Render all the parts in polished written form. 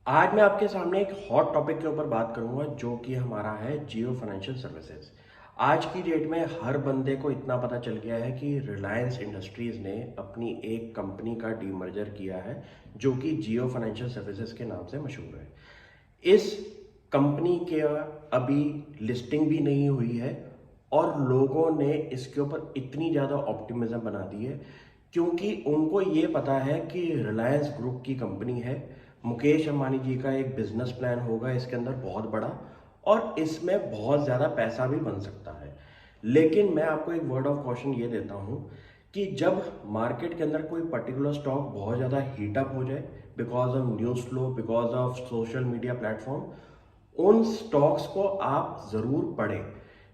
आज मैं आपके सामने एक हॉट टॉपिक के ऊपर बात करूंगा जो कि हमारा है जियो फाइनेंशियल सर्विसेज। आज की डेट में हर बंदे को इतना पता चल गया है कि रिलायंस इंडस्ट्रीज ने अपनी एक कंपनी का डीमर्जर किया है जो कि जियो फाइनेंशियल सर्विसेज के नाम से मशहूर है। इस कंपनी के अभी लिस्टिंग भी नहीं हुई है और लोगों ने इसके ऊपर इतनी ज़्यादा ऑप्टिमिज्म बना दी है क्योंकि उनको ये पता है कि रिलायंस ग्रुप की कंपनी है। मुकेश अंबानी जी का एक बिजनेस प्लान होगा इसके अंदर बहुत बड़ा और इसमें बहुत ज़्यादा पैसा भी बन सकता है। लेकिन मैं आपको एक वर्ड ऑफ कॉशन ये देता हूँ कि जब मार्केट के अंदर कोई पर्टिकुलर स्टॉक बहुत ज़्यादा हीटअप हो जाए because of news flow, because of social media platform, उन स्टॉक्स को आप ज़रूर पढ़ें।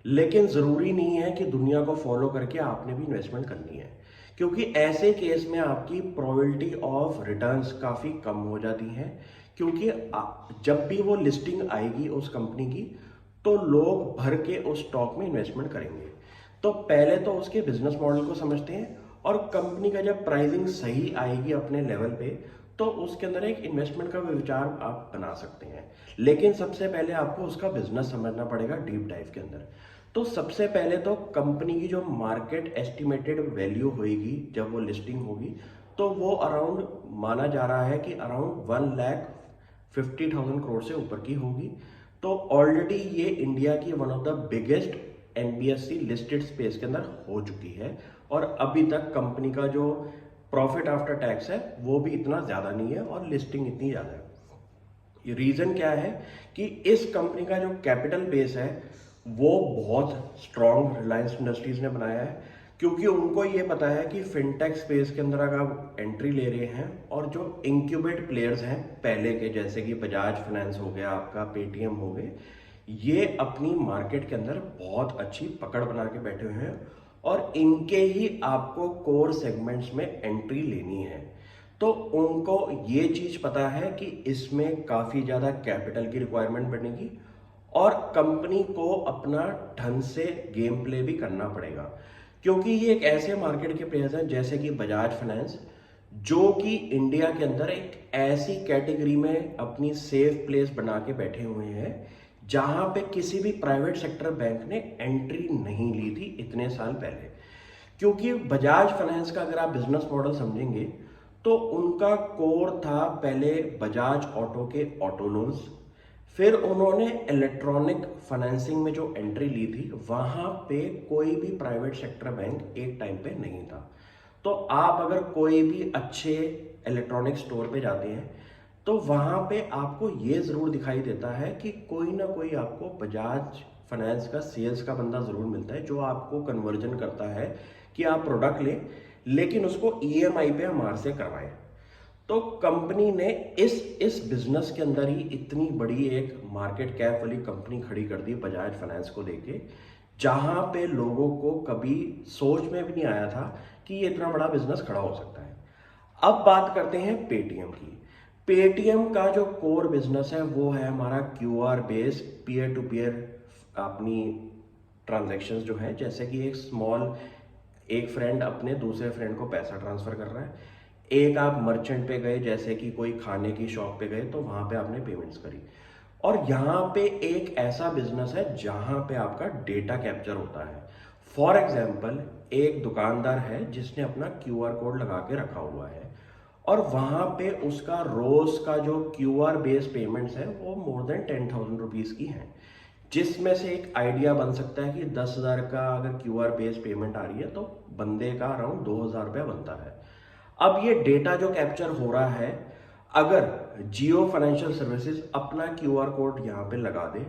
लेकिन ज़रूरी नहीं है कि दुनिया को फॉलो करके आपने भी इन्वेस्टमेंट करनी है, क्योंकि ऐसे केस में आपकी प्रोबेबिलिटी ऑफ रिटर्न्स काफ़ी कम हो जाती हैं। क्योंकि जब भी वो लिस्टिंग आएगी उस कंपनी की तो लोग भर के उस स्टॉक में इन्वेस्टमेंट करेंगे। तो पहले तो उसके बिजनेस मॉडल को समझते हैं और कंपनी का जब प्राइसिंग सही आएगी अपने लेवल पे तो उसके अंदर एक इन्वेस्टमेंट का विचार आप बना सकते हैं। लेकिन सबसे पहले आपको उसका बिजनेस समझना पड़ेगा डीप डाइव के अंदर। तो सबसे पहले तो कंपनी की जो मार्केट एस्टिमेटेड वैल्यू होगी जब वो लिस्टिंग होगी तो वो अराउंड माना जा रहा है कि अराउंड 1,50,000 करोड़ से ऊपर की होगी। तो ऑलरेडी ये इंडिया की one of the biggest NBFC listed space के अंदर हो चुकी है और अभी तक कंपनी का जो प्रॉफिट आफ्टर टैक्स है वो भी इतना ज़्यादा नहीं है और लिस्टिंग इतनी ज़्यादा है। ये रीज़न क्या है कि इस कंपनी का जो कैपिटल बेस है वो बहुत स्ट्रॉन्ग रिलायंस इंडस्ट्रीज ने बनाया है, क्योंकि उनको ये पता है कि फिनटेक स्पेस के अंदर अगर आप एंट्री ले रहे हैं और जो इंक्यूबेट प्लेयर्स हैं पहले के जैसे कि बजाज फाइनेंस हो गया, आपका पेटीएम हो गए, ये अपनी मार्केट के अंदर बहुत अच्छी पकड़ बना के बैठे हुए हैं और इनके ही आपको कोर सेगमेंट्स में एंट्री लेनी है। तो उनको ये चीज़ पता है कि इसमें काफ़ी ज़्यादा कैपिटल की रिक्वायरमेंट बनेगी और कंपनी को अपना ढंग से गेम प्ले भी करना पड़ेगा, क्योंकि ये एक ऐसे मार्केट के प्लेयर्स हैं जैसे कि बजाज फाइनेंस जो कि इंडिया के अंदर एक ऐसी कैटेगरी में अपनी सेफ प्लेस बना के बैठे हुए हैं जहां पे किसी भी प्राइवेट सेक्टर बैंक ने एंट्री नहीं ली थी इतने साल पहले। क्योंकि बजाज फाइनेंस का अगर आप बिजनेस मॉडल समझेंगे तो उनका कोर था पहले बजाज ऑटो के ऑटो लोन्स, फिर उन्होंने इलेक्ट्रॉनिक फाइनेंसिंग में जो एंट्री ली थी वहां पे कोई भी प्राइवेट सेक्टर बैंक एक टाइम पे नहीं था। तो आप अगर कोई भी अच्छे इलेक्ट्रॉनिक स्टोर पे जाते हैं तो वहां पे आपको ये जरूर दिखाई देता है कि कोई ना कोई आपको बजाज फाइनेंस का सेल्स का बंदा जरूर मिलता है जो आपको कन्वर्जन करता है कि आप प्रोडक्ट लें लेकिन उसको ईएमआई पे हमारे से करवाएं। तो कंपनी ने इस बिजनेस के अंदर ही इतनी बड़ी एक मार्केट कैप वाली कंपनी खड़ी कर दी बजाज फाइनेंस को लेके, जहां पे लोगों को कभी सोच में भी नहीं आया था कि ये इतना बड़ा बिजनेस खड़ा हो सकता है। अब बात करते हैं पेटीएम की। पेटीएम का जो कोर बिजनेस है वो है हमारा QR based peer to peer अपनी ट्रांजैक्शंस जो है, जैसे कि एक फ्रेंड अपने दूसरे फ्रेंड को पैसा ट्रांसफर कर रहा है। एक आप मर्चेंट पे गए जैसे कि कोई खाने की शॉप पे गए तो वहां पे आपने पेमेंट्स करी। और यहाँ पे एक ऐसा बिजनेस है जहां पे आपका डेटा कैप्चर होता है। फॉर एग्जाम्पल एक दुकानदार है जिसने अपना क्यूआर कोड लगा के रखा हुआ है और वहां पे उसका रोज का जो क्यूआर बेस्ड पेमेंट्स है वो मोर देन 10,000 रुपीज की हैं, जिसमें से एक आइडिया बन सकता है कि 10,000 का अगर क्यूआर बेस्ड पेमेंट आ रही है तो बंदे का अराउंड 2,000 रुपया बनता है। अब ये डेटा जो कैप्चर हो रहा है, अगर जियो फाइनेंशियल सर्विसेज अपना क्यूआर कोड यहाँ पे लगा दे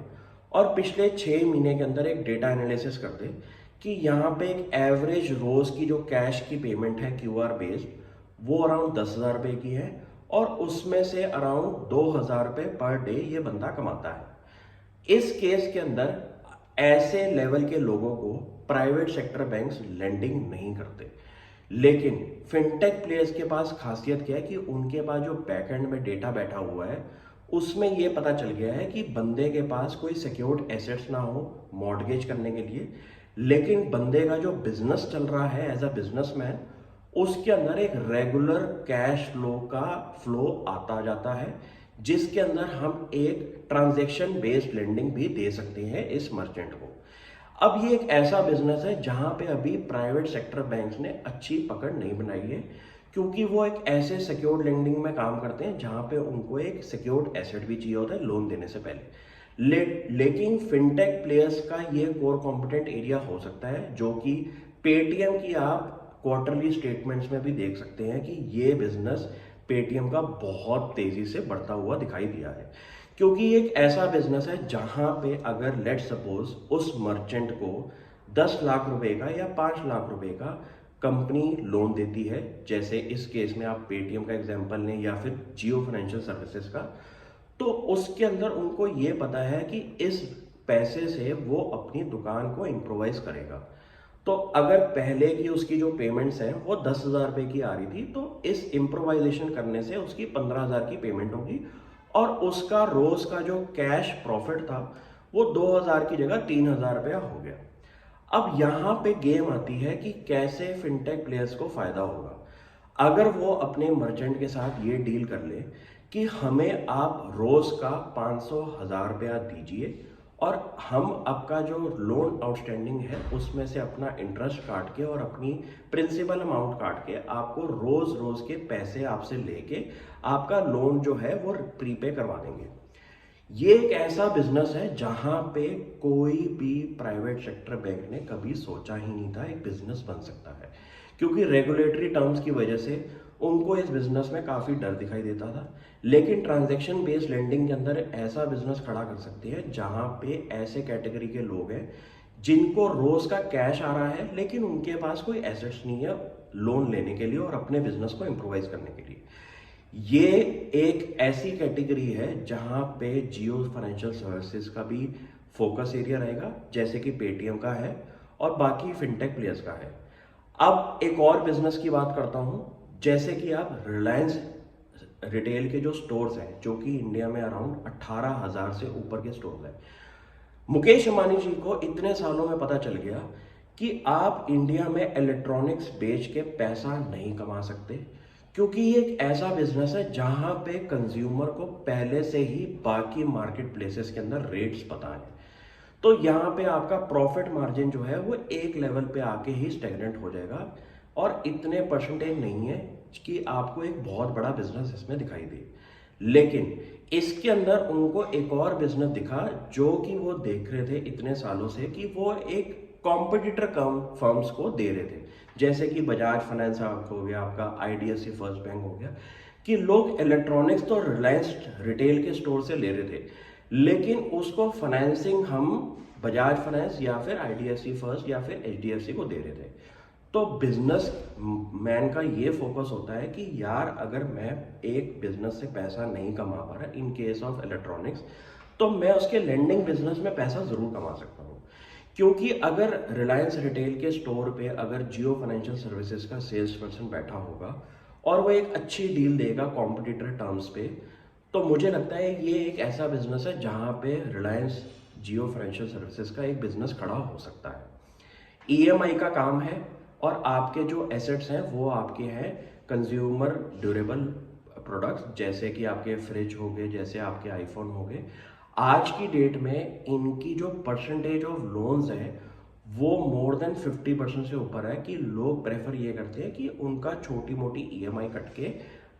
और पिछले 6 महीने के अंदर एक डेटा एनालिसिस कर दे कि यहाँ पे एक एवरेज रोज की जो कैश की पेमेंट है क्यूआर बेस्ड वो अराउंड 10,000 रुपये की है और उसमें से अराउंड 2,000 रुपये पर डे ये बंदा कमाता है। इस केस के अंदर ऐसे लेवल के लोगों को प्राइवेट सेक्टर बैंक्स लेंडिंग नहीं करते। लेकिन फिनटेक प्लेयर्स के पास खासियत क्या है कि उनके पास जो बैकएंड में डेटा बैठा हुआ है उसमें यह पता चल गया है कि बंदे के पास कोई सिक्योर्ड एसेट्स ना हो मॉर्गेज करने के लिए, लेकिन बंदे का जो बिजनेस चल रहा है एज अ बिजनेसमैन उसके अंदर एक रेगुलर कैश फ्लो का फ्लो आता जाता है, जिसके अंदर हम एक ट्रांजैक्शन बेस्ड लेंडिंग भी दे सकते हैं इस मर्चेंट को। अब ये एक ऐसा बिजनेस है जहां पे अभी प्राइवेट सेक्टर बैंक्स ने अच्छी पकड़ नहीं बनाई है, क्योंकि वो एक ऐसे सिक्योर्ड लेंडिंग में काम करते हैं जहां पे उनको एक सिक्योर्ड एसेट भी चाहिए होता है लोन देने से पहले। लेकिन फिनटेक प्लेयर्स का ये कोर कॉम्पिटेंट एरिया हो सकता है, जो कि पेटीएम की आप क्वार्टरली स्टेटमेंट्स में भी देख सकते हैं कि ये बिजनेस पेटीएम का बहुत तेजी से बढ़ता हुआ दिखाई दिया है। क्योंकि एक ऐसा बिजनेस है जहां पे अगर लेट सपोज उस मर्चेंट को 10 लाख रुपए का या 5 लाख रुपए का कंपनी लोन देती है, जैसे इस केस में आप पेटीएम का एग्जांपल लें या फिर जियो फाइनेंशियल सर्विसेज का, तो उसके अंदर उनको ये पता है कि इस पैसे से वो अपनी दुकान को इम्प्रोवाइज करेगा। तो अगर पहले की उसकी जो पेमेंट्स हैं वो 10,000 रुपए की आ रही थी, तो इस इम्प्रोवाइजेशन करने से उसकी 15,000 की पेमेंट होगी और उसका रोज का जो कैश प्रॉफिट था वो 2,000 की जगह 3,000 रुपया हो गया। अब यहां पे गेम आती है कि कैसे फिनटेक प्लेयर्स को फायदा होगा। अगर वो अपने मर्चेंट के साथ ये डील कर ले कि हमें आप रोज का 500,000 रुपया दीजिए और हम आपका जो लोन आउटस्टैंडिंग है उसमें से अपना इंटरेस्ट काट के और अपनी प्रिंसिपल अमाउंट काट के आपको रोज रोज के पैसे आपसे लेके आपका लोन जो है वो प्रीपे करवा देंगे। ये एक ऐसा बिजनेस है जहां पे कोई भी प्राइवेट सेक्टर बैंक ने कभी सोचा ही नहीं था एक बिजनेस बन सकता है, क्योंकि रेगुलेटरी टर्म्स की वजह से उनको इस बिजनेस में काफी डर दिखाई देता था। लेकिन ट्रांजैक्शन बेस्ड लेंडिंग के अंदर ऐसा बिजनेस खड़ा कर सकती है जहां पे ऐसे कैटेगरी के लोग हैं जिनको रोज का कैश आ रहा है, लेकिन उनके पास कोई एसेट्स नहीं है लोन लेने के लिए और अपने बिजनेस को इंप्रूवाइज करने के लिए। ये एक ऐसी कैटेगरी है जहां पे जियो फाइनेंशियल सर्विसेज का भी फोकस एरिया रहेगा, जैसे कि पेटीएम का है और बाकी फिनटेक प्लेयर्स का है। अब एक और बिजनेस की बात करता हूं, जैसे कि आप रिलायंस रिटेल के जो स्टोर्स हैं, जो कि इंडिया में अराउंड 18,000 से ऊपर के स्टोर्स हैं। मुकेश अंबानी जी को इतने सालों में पता चल गया कि आप इंडिया में इलेक्ट्रॉनिक्स बेच के पैसा नहीं कमा सकते, क्योंकि ये एक ऐसा बिजनेस है जहां पे कंज्यूमर को पहले से ही बाकी मार्केट प्लेसेस के अंदर रेट्स पता है। तो यहाँ पे आपका प्रॉफिट मार्जिन जो है वो एक लेवल पे आके ही स्टेगनेंट हो जाएगा और इतने परसेंटेज नहीं है कि आपको एक बहुत बड़ा बिजनेस इसमें दिखाई दे। लेकिन इसके अंदर उनको एक और बिजनेस दिखा जो कि वो देख रहे थे इतने सालों से कि वो एक कॉम्पिटिटर कम फर्म्स को दे रहे थे, जैसे कि बजाज फाइनेंस हो गया, आपका आईडीएफसी फर्स्ट बैंक हो गया, कि लोग इलेक्ट्रॉनिक्स तो रिलायंस रिटेल के स्टोर से ले रहे थे, लेकिन उसको फाइनेंसिंग हम बजाज फाइनेंस या फिर आईडीएफसी फर्स्ट या फिर एचडीएफसी को दे रहे थे। तो बिजनेस मैन का ये फोकस होता है कि यार अगर मैं एक बिजनेस से पैसा नहीं कमा पा रहा इन केस ऑफ इलेक्ट्रॉनिक्स, तो मैं उसके लेंडिंग बिजनेस में पैसा जरूर कमा सकता हूँ। क्योंकि अगर रिलायंस रिटेल के स्टोर पे अगर जियो फाइनेंशियल सर्विसेज का सेल्स पर्सन बैठा होगा और वो एक अच्छी डील देगा कॉम्पिटिटर टर्म्स पे, तो मुझे लगता है ये एक ऐसा बिजनेस है जहां पे रिलायंस जियो फाइनेंशियल सर्विसेज का एक बिजनेस खड़ा हो सकता है। ईएमआई का काम है और आपके जो एसेट्स हैं वो आपके हैं कंज्यूमर ड्यूरेबल प्रोडक्ट्स, जैसे कि आपके फ्रिज हो गए, जैसे आपके आईफोन हो गए। आज की डेट में इनकी जो परसेंटेज ऑफ लोन्स है वो मोर देन 50% से ऊपर है, कि लोग प्रेफर ये करते हैं कि उनका छोटी मोटी ईएमआई कट के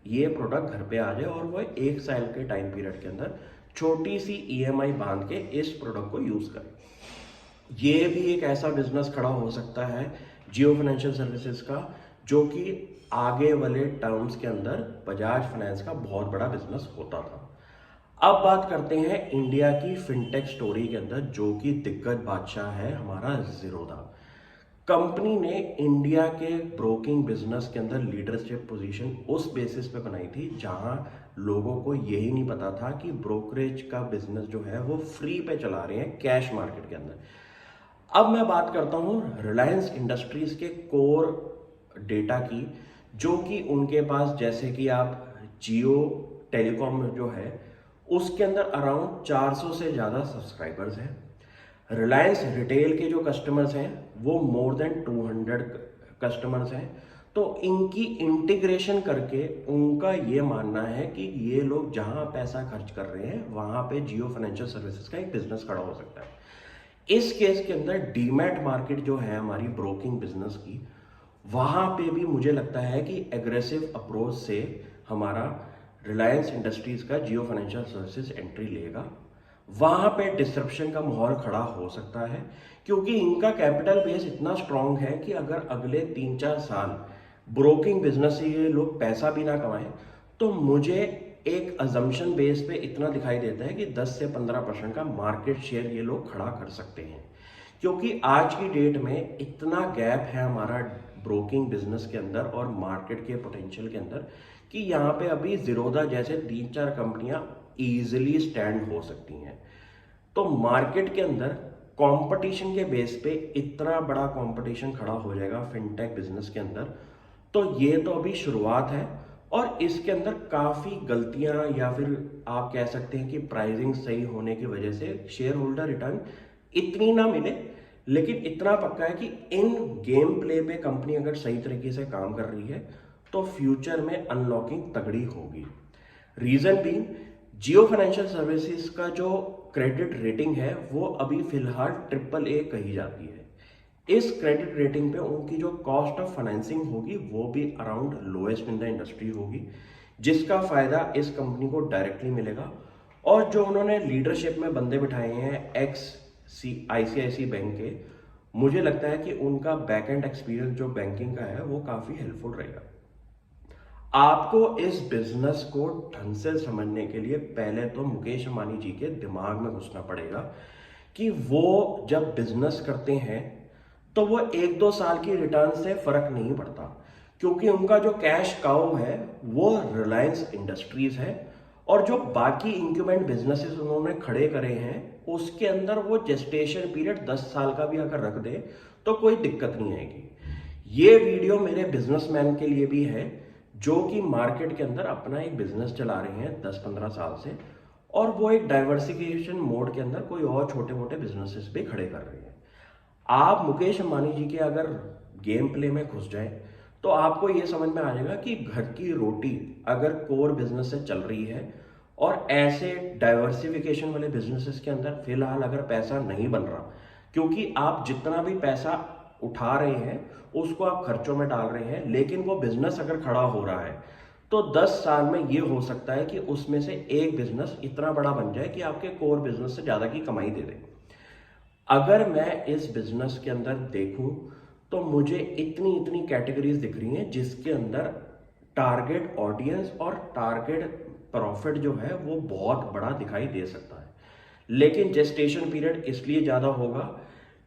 ये प्रोडक्ट घर पे आ जाए और वो 1 साल के टाइम पीरियड के अंदर छोटी सी ईएमआई बांध के इस प्रोडक्ट को यूज करें। ये भी एक ऐसा बिजनेस खड़ा हो सकता है जियो फाइनेंशियल सर्विसेज का, जो कि आगे वाले टर्म्स के अंदर बजाज फाइनेंस का बहुत बड़ा बिजनेस होता था। अब बात करते हैं इंडिया की फिनटेक स्टोरी के अंदर, जो कि दिग्गज बादशाह है हमारा ज़ीरोधा। कंपनी ने इंडिया के ब्रोकिंग बिजनेस के अंदर लीडरशिप पोजीशन उस बेसिस पे बनाई थी जहां लोगों को यही नहीं पता था कि ब्रोकरेज का बिजनेस जो है वो फ्री पे चला रहे हैं कैश मार्केट के अंदर। अब मैं बात करता हूं रिलायंस इंडस्ट्रीज के कोर डेटा की, जो कि उनके पास, जैसे कि आप जियो टेलीकॉम जो है उसके अंदर अराउंड 400 से ज़्यादा सब्सक्राइबर्स हैं। रिलायंस रिटेल के जो कस्टमर्स हैं वो मोर देन 200 कस्टमर्स हैं। तो इनकी इंटीग्रेशन करके उनका ये मानना है कि ये लोग जहां पैसा खर्च कर रहे हैं वहां पे जियो फाइनेंशियल सर्विसेज का एक बिजनेस खड़ा हो सकता है। इस केस के अंदर डीमैट मार्केट जो है हमारी ब्रोकिंग बिजनेस की, वहां पे भी मुझे लगता है कि एग्रेसिव अप्रोच से हमारा रिलायंस इंडस्ट्रीज का जियो फाइनेंशियल सर्विसेज एंट्री लेगा। वहां पे डिसरप्शन का माहौल खड़ा हो सकता है, क्योंकि इनका कैपिटल बेस इतना स्ट्रांग है कि अगर अगले 3-4 साल ब्रोकिंग बिजनेस से ये लोग पैसा भी ना कमाएं, तो मुझे एक अजम्पशन बेस पे इतना दिखाई देता है कि 10 से 15% का मार्केट शेयर ये लोग खड़ा कर सकते हैं। क्योंकि आज की डेट में इतना गैप है हमारा ब्रोकिंग बिजनेस के अंदर और मार्केट के पोटेंशियल के अंदर कि यहाँ पे अभी जीरोधा जैसे 3-4 कंपनियां इजीली स्टैंड हो सकती हैं। तो मार्केट के अंदर कंपटीशन के बेस पे इतना बड़ा कंपटीशन खड़ा हो जाएगा फिनटेक बिजनेस के अंदर, तो ये तो अभी शुरुआत है। और इसके अंदर काफ़ी गलतियां या फिर आप कह सकते हैं कि प्राइसिंग सही होने की वजह से शेयर होल्डर रिटर्न इतनी ना मिले, लेकिन इतना पक्का है कि इन गेम प्ले पे कंपनी अगर सही तरीके से काम कर रही है तो फ्यूचर में अनलॉकिंग तगड़ी होगी। रीजन भी जियो फाइनेंशियल सर्विसेज का जो क्रेडिट रेटिंग है वो अभी फिलहाल AAA कही जाती है। इस क्रेडिट रेटिंग पे उनकी जो कॉस्ट ऑफ फाइनेंसिंग होगी वो भी around lowest in the industry होगी, जिसका फायदा इस कंपनी को डायरेक्टली मिलेगा। और जो उन्होंने लीडरशिप में बंदे बिठाए हैं एक्स ICICI बैंक के, मुझे लगता है कि उनका बैक एंड एक्सपीरियंस जो बैंकिंग का है वो काफी हेल्पफुल रहेगा। आपको इस बिजनेस को ढंग से समझने के लिए पहले तो मुकेश अंबानी जी के दिमाग में घुसना पड़ेगा कि वो जब बिजनेस करते हैं तो वो 1-2 साल की रिटर्न से फर्क नहीं पड़ता, क्योंकि उनका जो कैश काउ है वो रिलायंस इंडस्ट्रीज है। और जो बाकी इंक्यूबेंट बिजनेसेस उन्होंने खड़े करे हैं उसके अंदर वो जेस्टेशन पीरियड 10 साल का भी अगर रख दे तो कोई दिक्कत नहीं आएगी। ये वीडियो मेरे बिजनेसमैन के लिए भी है जो कि मार्केट के अंदर अपना एक बिजनेस चला रहे हैं 10-15 साल से, और वो एक डाइवर्सिफिकेशन मोड के अंदर कोई और छोटे मोटे बिजनेसेस भी खड़े कर रहे हैं। आप मुकेश अंबानी जी के अगर गेम प्ले में घुस जाए तो आपको ये समझ में आ जाएगा कि घर की रोटी अगर कोर बिजनेस से चल रही है और ऐसे डाइवर्सिफिकेशन वाले बिजनेसेस के अंदर फिलहाल अगर पैसा नहीं बन रहा, क्योंकि आप जितना भी पैसा उठा रहे हैं उसको आप खर्चों में डाल रहे हैं, लेकिन वो बिजनेस अगर खड़ा हो रहा है तो 10 साल में ये हो सकता है कि उसमें से एक बिजनेस इतना बड़ा बन जाए कि आपके कोर बिजनेस से ज्यादा की कमाई दे दे। अगर मैं इस बिजनेस के अंदर देखूं तो मुझे इतनी इतनी कैटेगरीज दिख रही हैं जिसके अंदर टारगेट ऑडियंस और टारगेट प्रॉफिट जो है वो बहुत बड़ा दिखाई दे सकता है। लेकिन जेस्टेशन पीरियड इसलिए ज़्यादा होगा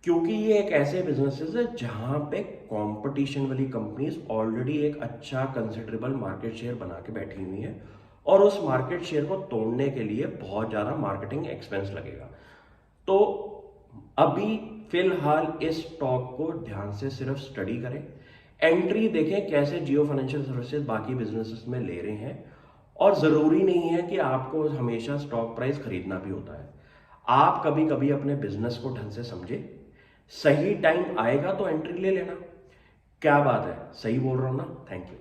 क्योंकि ये एक ऐसे बिजनेसेस है जहां पे कंपटीशन वाली कंपनीज ऑलरेडी एक अच्छा कंसिडरेबल मार्केट शेयर बना के बैठी हुई है और उस मार्केट शेयर को तोड़ने के लिए बहुत ज़्यादा मार्केटिंग एक्सपेंस लगेगा। तो अभी फिलहाल इस स्टॉक को ध्यान से सिर्फ स्टडी करें, एंट्री देखें कैसे जियो फाइनेंशियल सर्विसेज बाकी बिजनेसेस में ले रहे हैं। और जरूरी नहीं है कि आपको हमेशा स्टॉक प्राइस खरीदना भी होता है। आप कभी कभी अपने बिजनेस को ढंग से समझे, सही टाइम आएगा तो एंट्री ले लेना। क्या बात है, सही बोल रहा हूं ना? Thank you.